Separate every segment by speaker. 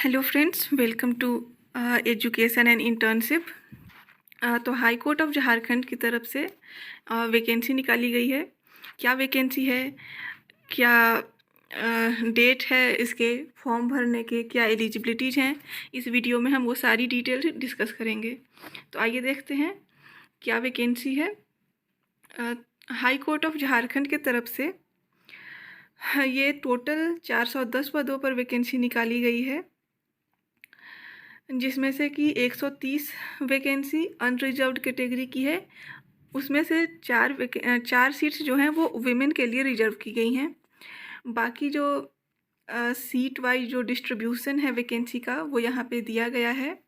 Speaker 1: Hello friends, welcome to education and internship. तो high court of Jharkhand की तरफ से वैकेंसी निकाली गई है। क्या वैकेंसी है, क्या डेट है इसके फॉर्म भरने के, क्या एलिजिबिलिटीज़ हैं, इस वीडियो में हम वो सारी डिटेल डिस्कस करेंगे। तो आइए देखते हैं क्या वैकेंसी है। हाई कोर्ट ऑफ झारखंड की तरफ से ये टोटल 410 पदों पर वैकेंसी निकाली गई है, जिसमें से कि 130 वैकेंसी अनरिजर्व्ड कैटेगरी की है। उसमें से चार सीट्स जो हैं वो विमेन के लिए रिजर्व की गई हैं। बाकी जो सीट वाइज जो डिस्ट्रीब्यूशन है वैकेंसी का वो यहाँ पे दिया गया है।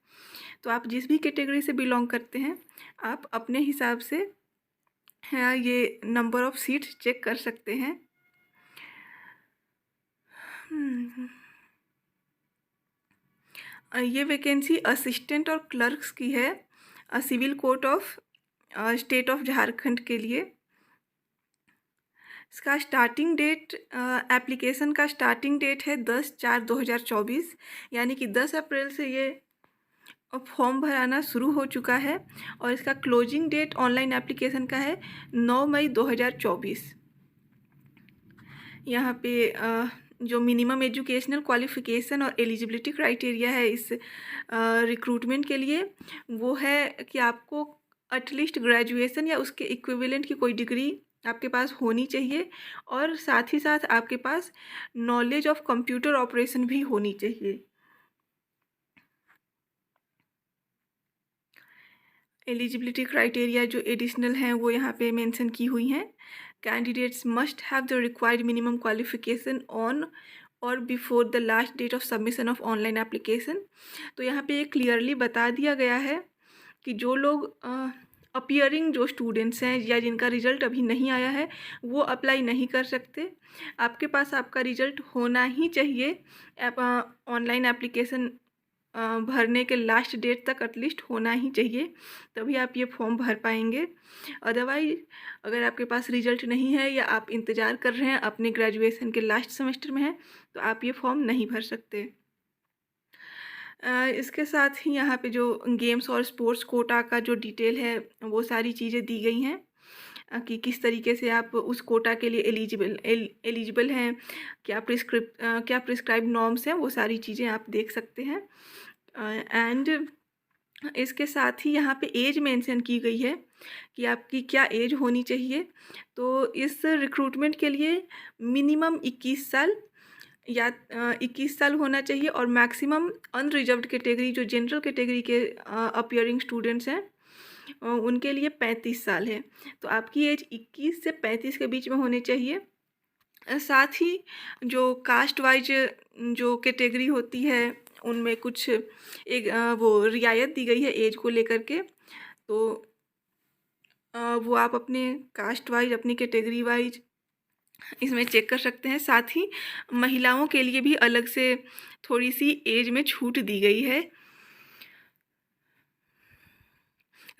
Speaker 1: तो आप जिस भी कैटेगरी से बिलोंग करते हैं आप अपने हिसाब से ये नंबर ऑफ़ सीट्स चेक कर सकते हैं। ये वैकेंसी असिस्टेंट और क्लर्क्स की है, civil court of state of Jharkhand के लिए। इसका स्टार्टिंग डेट, एप्लीकेशन का स्टार्टिंग डेट है 10/4/2024, यानी कि 10 अप्रैल से ये फॉर्म भराना शुरू हो चुका है। और इसका क्लोजिंग डेट ऑनलाइन एप्लीकेशन का है 9 मई 2024। यहाँ पे जो मिनिमम एजुकेशनल क्वालिफ़िकेशन और एलिजिबिलिटी क्राइटेरिया है इस रिक्रूटमेंट के लिए, वो है कि आपको एटलीस्ट ग्रेजुएशन या उसके इक्विवेलेंट की कोई डिग्री आपके पास होनी चाहिए, और साथ ही साथ आपके पास नॉलेज ऑफ कंप्यूटर ऑपरेशन भी होनी चाहिए। एलिजिबिलिटी क्राइटेरिया जो एडिशनल हैं वो यहाँ पे मेंशन की हुई हैं। Candidates must have the required minimum qualification on or before the last date of submission of online application. तो यहाँ पे ये क्लियरली बता दिया गया है कि जो लोग अपीयरिंग जो स्टूडेंट्स हैं या जिनका रिज़ल्ट अभी नहीं आया है वो अप्लाई नहीं कर सकते। आपके पास आपका रिज़ल्ट होना ही चाहिए, ऑनलाइन एप्लीकेशन भरने के लास्ट डेट तक एटलीस्ट होना ही चाहिए, तभी आप ये फॉर्म भर पाएंगे। अदरवाइज अगर आपके पास रिज़ल्ट नहीं है या आप इंतज़ार कर रहे हैं, अपने ग्रेजुएशन के लास्ट सेमेस्टर में हैं, तो आप ये फॉर्म नहीं भर सकते। इसके साथ ही यहाँ पे जो गेम्स और स्पोर्ट्स कोटा का जो डिटेल है वो सारी चीज़ें दी गई हैं कि किस तरीके से आप उस कोटा के लिए एलिजिबल हैं, क्या प्रिस्क्राइब नॉर्म्स हैं, वो सारी चीज़ें आप देख सकते हैं। एंड इसके साथ ही यहाँ पे एज मेंशन की गई है कि आपकी क्या एज होनी चाहिए। तो इस रिक्रूटमेंट के लिए मिनिमम 21 साल या 21 साल होना चाहिए, और मैक्सिमम अनरिजर्व्ड कैटेगरी जो जनरल कैटेगरी के अपीयरिंग स्टूडेंट्स हैं उनके लिए 35 साल है। तो आपकी एज 21 से 35 के बीच में होनी चाहिए। साथ ही जो कास्ट वाइज जो कैटेगरी होती है उनमें कुछ एक वो रियायत दी गई है एज को लेकर के। तो वो आप अपने कास्ट वाइज, अपनी कैटेगरी वाइज इसमें चेक कर सकते हैं। साथ ही महिलाओं के लिए भी अलग से थोड़ी सी एज में छूट दी गई है।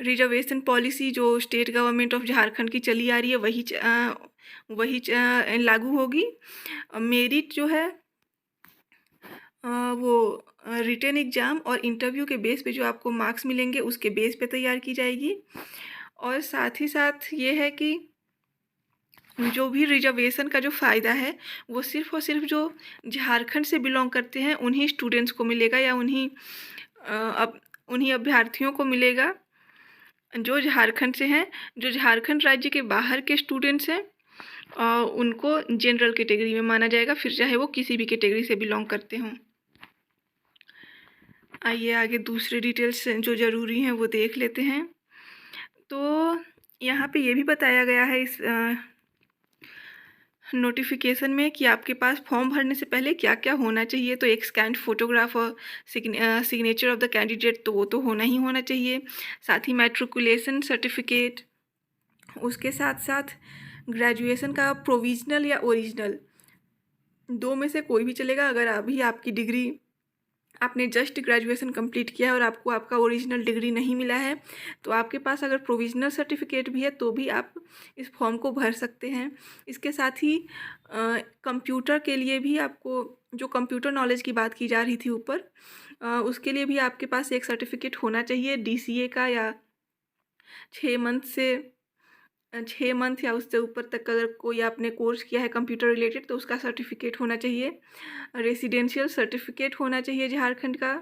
Speaker 1: रिजर्वेशन पॉलिसी जो स्टेट गवर्नमेंट ऑफ झारखंड की चली आ रही है वही लागू होगी। मेरिट जो है वो रिटन एग्ज़ाम और इंटरव्यू के बेस पे जो आपको मार्क्स मिलेंगे उसके बेस पे तैयार की जाएगी। और साथ ही साथ ये है कि जो भी रिजर्वेशन का जो फ़ायदा है वो सिर्फ़ और सिर्फ जो झारखंड से बिलोंग करते हैं उन्हीं स्टूडेंट्स को मिलेगा, या उन्हीं अभ्यर्थियों को मिलेगा जो झारखंड से हैं। जो झारखंड राज्य के बाहर के स्टूडेंट्स हैं उनको जनरल कैटेगरी में माना जाएगा, फिर चाहे वो किसी भी कैटेगरी से बिलोंग करते हों। आइए आगे दूसरे डिटेल्स जो ज़रूरी हैं वो देख लेते हैं। तो यहाँ पे ये भी बताया गया है इस नोटिफिकेशन में कि आपके पास फॉर्म भरने से पहले क्या क्या होना चाहिए। तो एक स्कैन्ड फोटोग्राफ और सिग्नेचर ऑफ द कैंडिडेट, तो वो तो होना ही होना चाहिए। साथ ही मैट्रिकुलेशन सर्टिफिकेट, उसके साथ साथ ग्रेजुएशन का प्रोविजनल या ओरिजिनल, दो में से कोई भी चलेगा। अगर अभी आपकी डिग्री, आपने जस्ट ग्रेजुएशन कंप्लीट किया है और आपको आपका ओरिजिनल डिग्री नहीं मिला है, तो आपके पास अगर प्रोविजनल सर्टिफिकेट भी है तो भी आप इस फॉर्म को भर सकते हैं। इसके साथ ही कंप्यूटर के लिए भी आपको जो कंप्यूटर नॉलेज की बात की जा रही थी ऊपर, उसके लिए भी आपके पास एक सर्टिफिकेट होना चाहिए डीसीए का, या 6 मंथ से 6 मंथ या उससे ऊपर तक अगर कोई आपने कोर्स किया है कंप्यूटर रिलेटेड तो उसका सर्टिफिकेट होना चाहिए। रेसिडेंशियल सर्टिफिकेट होना चाहिए झारखंड का।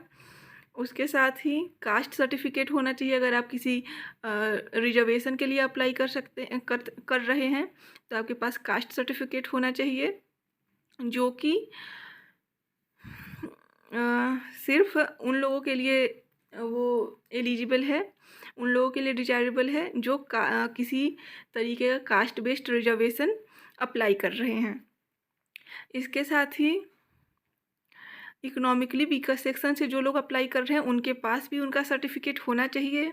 Speaker 1: उसके साथ ही कास्ट सर्टिफिकेट होना चाहिए। अगर आप किसी रिजर्वेशन के लिए अप्लाई कर रहे हैं तो आपके पास कास्ट सर्टिफिकेट होना चाहिए, जो कि सिर्फ उन लोगों के लिए वो एलिजिबल है, उन लोगों के लिए डिजायरेबल है जो किसी तरीके का कास्ट बेस्ड रिजर्वेशन अप्लाई कर रहे हैं। इसके साथ ही इकोनॉमिकली वीकर सेक्शन से जो लोग अप्लाई कर रहे हैं उनके पास भी उनका सर्टिफिकेट होना चाहिए।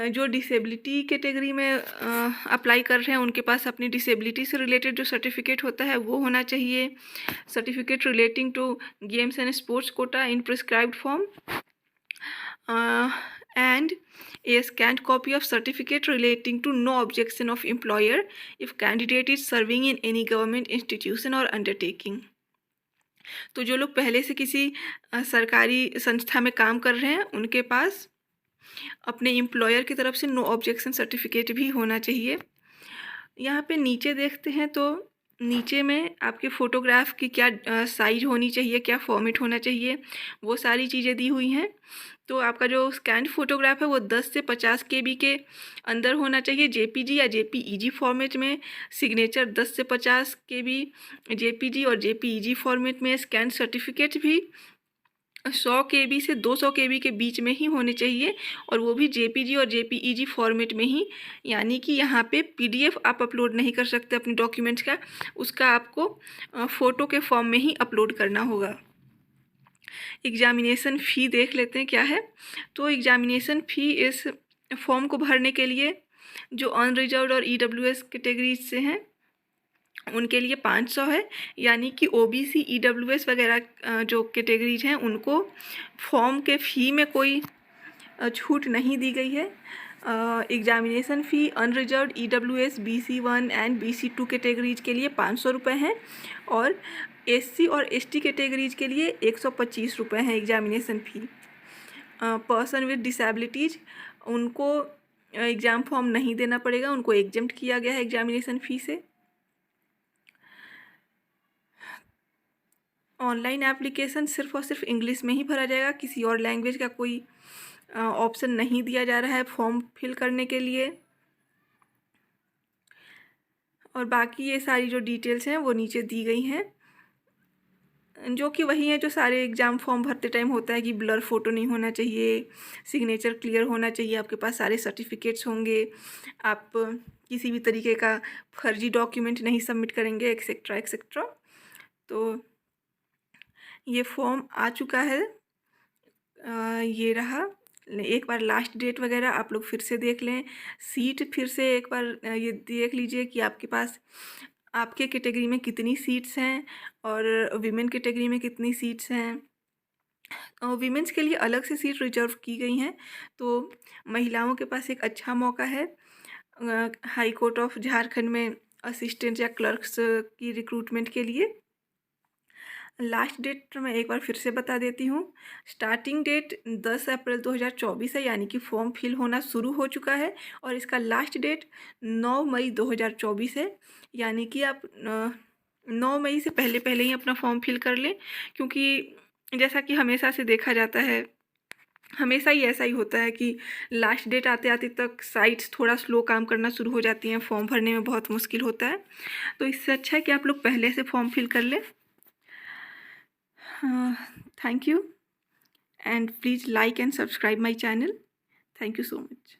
Speaker 1: जो डिसेबिलिटी कैटेगरी में अप्लाई कर रहे हैं उनके पास अपनी डिसेबिलिटी से रिलेटेड जो सर्टिफिकेट होता है वो होना चाहिए। Certificate relating to games and sports quota in prescribed form and a scanned copy of certificate relating to no objection of employer if candidate is serving in any government institution or undertaking। तो जो लोग पहले से किसी सरकारी संस्था में काम कर रहे हैं उनके पास अपने एम्प्लॉयर की तरफ से नो ऑब्जेक्शन सर्टिफिकेट भी होना चाहिए। यहाँ पे नीचे देखते हैं तो नीचे में आपके फ़ोटोग्राफ की क्या साइज होनी चाहिए, क्या फॉर्मेट होना चाहिए, वो सारी चीज़ें दी हुई हैं। तो आपका जो स्कैन फ़ोटोग्राफ है वो 10 से 50 KB के अंदर होना चाहिए JPG या JPEG फॉर्मेट में। सिग्नेचर 10 से 50 KB JPG और JPEG फॉर्मेट में। स्कैन सर्टिफिकेट भी 100 KB से 200 KB के बीच में ही होने चाहिए, और वो भी JPG और JPEG फॉर्मेट में ही। यानी कि यहाँ पे PDF आप अपलोड नहीं कर सकते अपने डॉक्यूमेंट्स का, उसका आपको फ़ोटो के फॉर्म में ही अपलोड करना होगा। एग्जामिनेशन फ़ी देख लेते हैं क्या है। तो एग्जामिनेशन फ़ी इस फॉर्म को भरने के लिए जो अनरिजर्व्ड और EWS कैटेगरीज से हैं उनके लिए 500 है। यानी कि OBC EWS वगैरह जो कैटेगरीज हैं उनको फॉर्म के फ़ी में कोई छूट नहीं दी गई है। Examination fee unreserved EWS BC1 and BC2 categories के लिए 500 रुपये हैं, और SC और ST कैटेगरीज के लिए 125 रुपये हैं examination fee. Person with disabilities उनको एग्ज़ाम फॉर्म नहीं देना पड़ेगा, उनको एग्जेम्प्ट किया गया है एग्जामिनेशन फ़ी से। ऑनलाइन एप्लीकेशन सिर्फ़ और सिर्फ इंग्लिश में ही भरा जाएगा, किसी और लैंग्वेज का कोई ऑप्शन नहीं दिया जा रहा है फॉर्म फिल करने के लिए। और बाकी ये सारी जो डिटेल्स हैं वो नीचे दी गई हैं, जो कि वही है जो सारे एग्ज़ाम फॉर्म भरते टाइम होता है कि ब्लर फ़ोटो नहीं होना चाहिए, सिग्नेचर क्लियर होना चाहिए, आपके पास सारे सर्टिफिकेट्स होंगे, आप किसी भी तरीके का फर्जी डॉक्यूमेंट नहीं सबमिट करेंगे, एक्सेट्रा एक्सेट्रा। तो ये फॉर्म आ चुका है, ये रहा। एक बार लास्ट डेट वगैरह आप लोग फिर से देख लें, सीट फिर से एक बार ये देख लीजिए कि आपके पास आपके कैटेगरी में कितनी सीट्स हैं और वीमेन कैटेगरी में कितनी सीट्स हैं। वीमेंस के लिए अलग से सीट रिजर्व की गई हैं, तो महिलाओं के पास एक अच्छा मौका है हाई कोर्ट ऑफ झारखंड में असिस्टेंट या क्लर्क्स की रिक्रूटमेंट के लिए। लास्ट डेट मैं एक बार फिर से बता देती हूँ। स्टार्टिंग डेट 10 अप्रैल 2024 है, यानी कि फॉर्म फिल होना शुरू हो चुका है, और इसका लास्ट डेट 9 मई 2024 है। यानी कि आप 9 मई से पहले पहले ही अपना फॉर्म फिल कर लें, क्योंकि जैसा कि हमेशा से देखा जाता है, हमेशा ही ऐसा ही होता है कि लास्ट डेट आते आते तक साइट्स थोड़ा स्लो काम करना शुरू हो जाती हैं, फॉर्म भरने में बहुत मुश्किल होता है। तो इससे अच्छा है कि आप लोग पहले से फॉर्म फिल कर लें। Thank you, and please like and subscribe my channel. Thank you so much.